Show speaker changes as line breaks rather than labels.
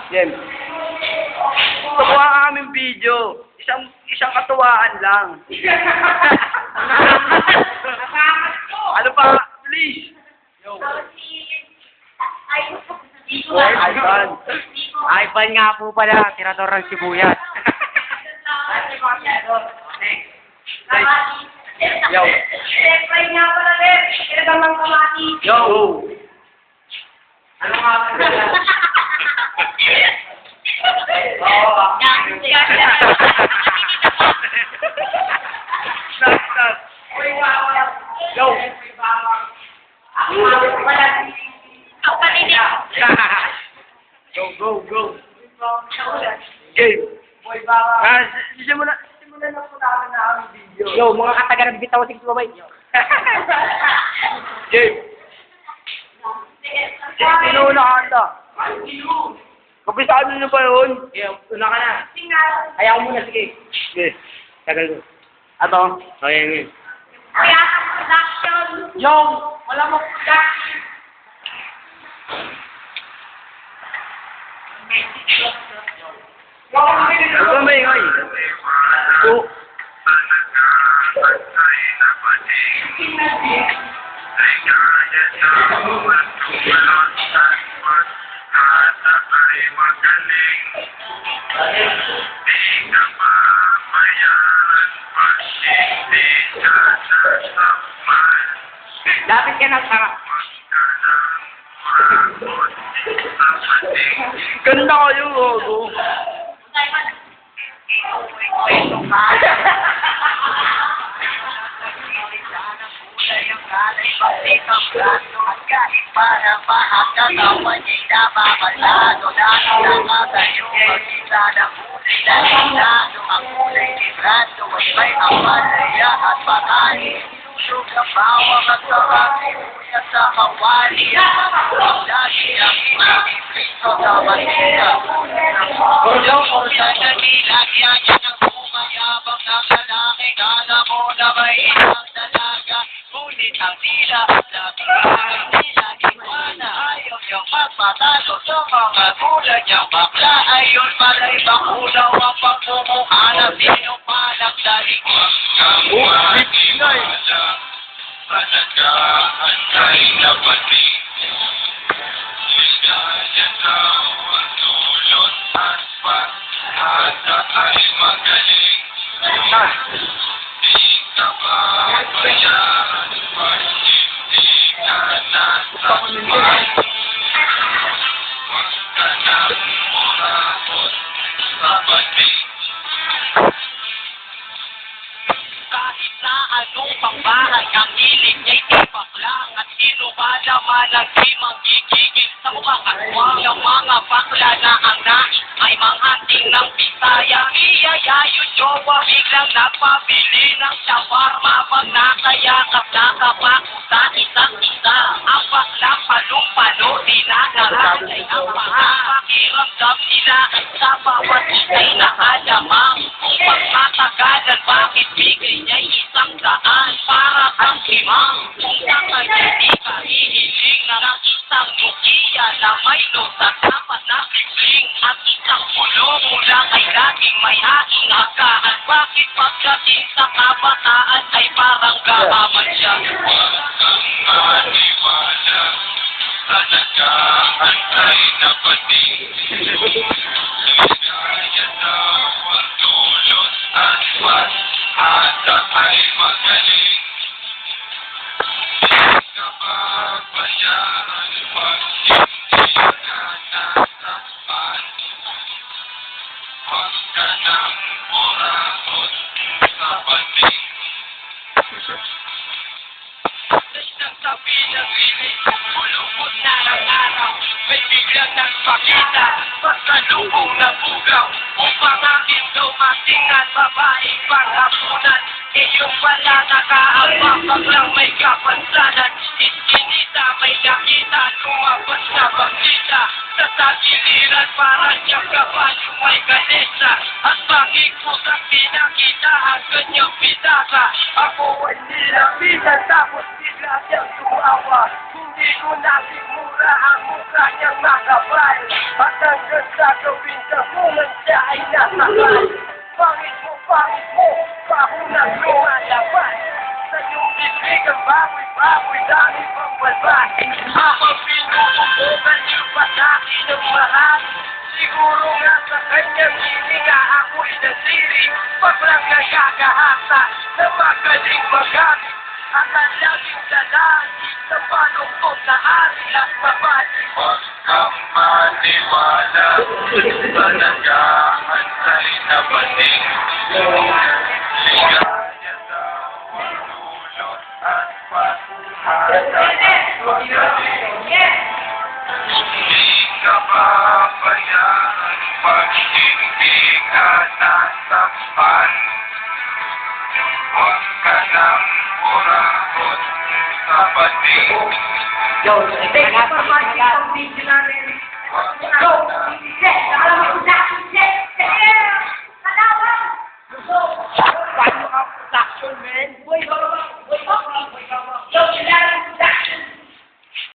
Jem. Tuwa ang aming video. Isang katuwaan lang. Ano pa? Please. Yo. Ivan.
Ivan nga po pala, tirador ng sibuyas.
Yo. Yo. Ano nga po? Stop. Yo. Go. Game. Simulan na po namin na ang video.
Yo, mga kataga ng bitaw sig babay.
Game. Sino na handa? Kapisado na ba yun?
Una ka na. Ayaw mo muna, sige.
Sige.
Tagal ko.
Ato?
Okay.
Yo! Wala mo production! Ito may ngay. Oh.
Lapit ka na, tara.
Ganda kayo, Gogo.
Para makakatawa niya'y nababalado na nakatayo magkita ng kulay na liblado ang kulay librado ay may amalaya at patahin susog sa bawang at sarap sibuyas sa kawali ang lagi ang inipiprito sa manila ang nilagyan niya ng pumayabang ng lalaki kala mo na may isang dalaga ngunit ang tila at labing nila iwana ayaw niyang magpatalo sa mga gulat niyang bakla ayon pala'y bakulaw ang pagmumukha ng sinumpalang dalig Panagaan kay napating Ligaya daw ang tulot at paghata ay magaling Di ka ba bayaan pag hindi ka natakpan Huwag ka nang murakot sa bating Kahit na anong pangbahay ang hiling niya'y tipak lang At sino ba naman ang di magigigil sa mukhang aswang Ng mga bakla na ang nais ay manghanting ng Bisaya Iyaya yung jowa biglang nagpabili ng shawarma Pag nakayakap nakapako sa isang isa Ang bakla palong-palo dinadahan ay ang mga pakiramdam nila ay sa bawat isa'y nakalamang Kung pagmatagalan bakit bigay niya'y isang daan para kang limang Kung sa kanya di ka hihiling ng isang Nokia na may load sa dapat na bibling At isang pulong mula ay laging may haing agahan Bakit pagdating sa kabataan ay parang gahaman siya Huwag kang maniwala sa nag-aantay na pating Ligaya daw ang tulot at paghata ay magaling Di ka ba bayaan pag hindi ka natakpan Huwag ka nang murakot sa pating Nang sabi ng rinig, bulubot na ng araw May biglang nagpakita, pasalubong na bugaw Upang aking dumating at babaeng panghapunan Iyong pala nakaabang, baklang may kapansanan Iskinita, may nakita, lumabas na pagsita Isa sa giliran para siyang kabayo may ganesa. At bakit ko sa pinakita ang kanyang binasa. Ako ay nilapitan tapos bigla siyang tumawa. Hindi ko nasimura ang mukha niyang makapal. At hanggang sa gawin sa bungan siya ay nasakal. Pangit mo, pahunang lumalabas. Sa iyong bibig ang baboy-baboy, dami pang balbas. Habang pinumukugan niyo pa sa akin ng mahal. Siguro nga sa kanyang hininga ako'y nasiri. Paglang nagkakahasa na magaling magamit. At ang laging dalaan sa panungkot na ari at mabali.
Huwag kang maniwala, palagahan sa'y nabating. Ligaya sa ululot at paghahalan. Hindi ka babayaan pag hindi ka nasaktan. Huwag ka nang kurakot sa bating.
Yo, thank you for watching ang video namin. Go! Set! Nakalaman ko na! Set! Set! Kalaban! Go! Paano ang production, man? Boy, go! Boy, go!